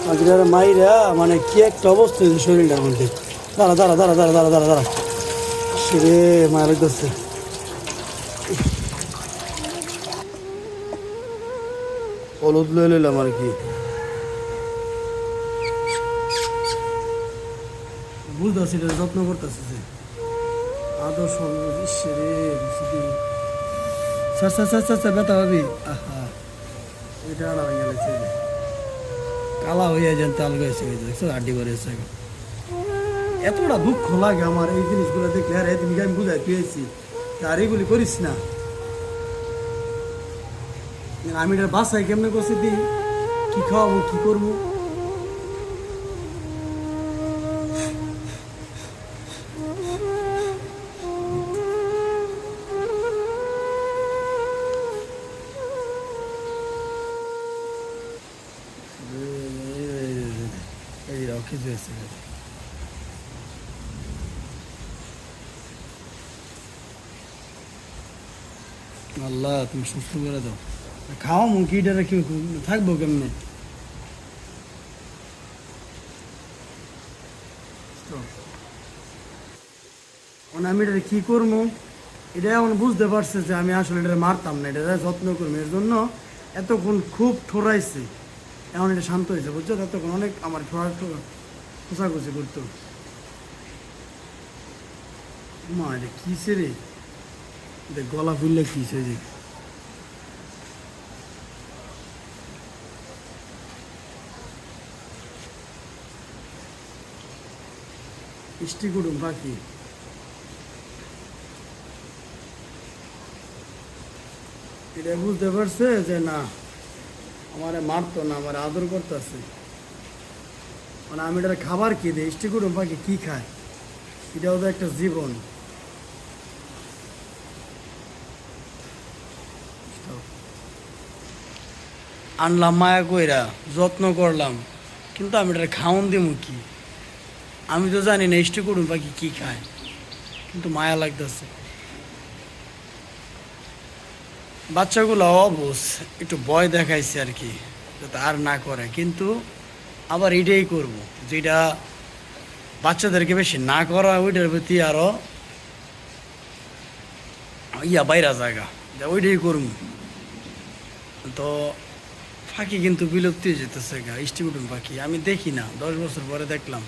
পাখিটার মাইরা মানে কি একটা অবস্থা হয়েছে শরীরটার মধ্যে। দাঁড়া দাঁড়া দাঁড়া দাঁড়া দাঁড়া দাঁড়া দাঁড়া সেরে মায়া লাগতেছে। হলুদ লয়ে লইলাম আর কি, বুঝতেছি এটা যত্ন করতেছে যে আদর সর্বশেষ রে স্যার স্যার স্যার স্যার ব্যথা ভাবি। আহা এটা আড়া হয়ে গেছে, কালা হইয়া যান তাল গেছে দেখছো আড্ডি করেছে। এতটা দুঃখ লাগে আমার এই জিনিসগুলো দেখলে। আর এদিনকে আমি বুঝাই পেয়েছি আর এইগুলি করিস না। আমি এটা বাসায় কেমনে করছি দিই, কি খাওয়াবো কি করবো। এই রক্ষে দিয়েছে আল্লাহ, তুমি সুস্থ করে দাও। খাওয়া মুখিটা রেখে থাকবো কেমনে। আমি এটা কি করবো এটা এখন বুঝতে পারছে যে আমি আসলে এটা মারতাম না, এটা যত্ন করবো। এর জন্য এতক্ষণ খুব ঠোরাইছে, এখন এটা শান্ত হয়েছে বুঝছো। এতক্ষণ অনেক আমার খোঁচাখুচি করতো। মা এটা কিসে রে, গলা ফুললে কিসে যে মিষ্টি কুটুম পাখি। এটা বুঝতে পারছে যে না আমারে মারতো না, আমার আদর করতেছে। মানে আমি এটার খাবার কি দিই, মিষ্টি কুটুম পাখি কি খায়, এটাও তো একটা জীবন। আনলাম মায়া কইরা যত্ন করলাম, কিন্তু আমি এটা খাওন দিমু কি, আমি তো জানি না মিষ্টি কুটুম পাখি কি খায়, কিন্তু মায়া লাগতেছে। বাচ্চাগুলো অবুঝ একটু ভয় দেখাইছে আর কি, যাতে আর না করে। কিন্তু আবার এটাই করব যেটা বাচ্চাদেরকে বেশি না করা, ওইটার প্রতি আরও বাইরা জায়গা ওইটাই করব। তো পাখি কিন্তু বিলুপ্তি যেতেছে গা, মিষ্টি কুটুম পাখি আমি দেখি না, 10 বছর পরে দেখলাম।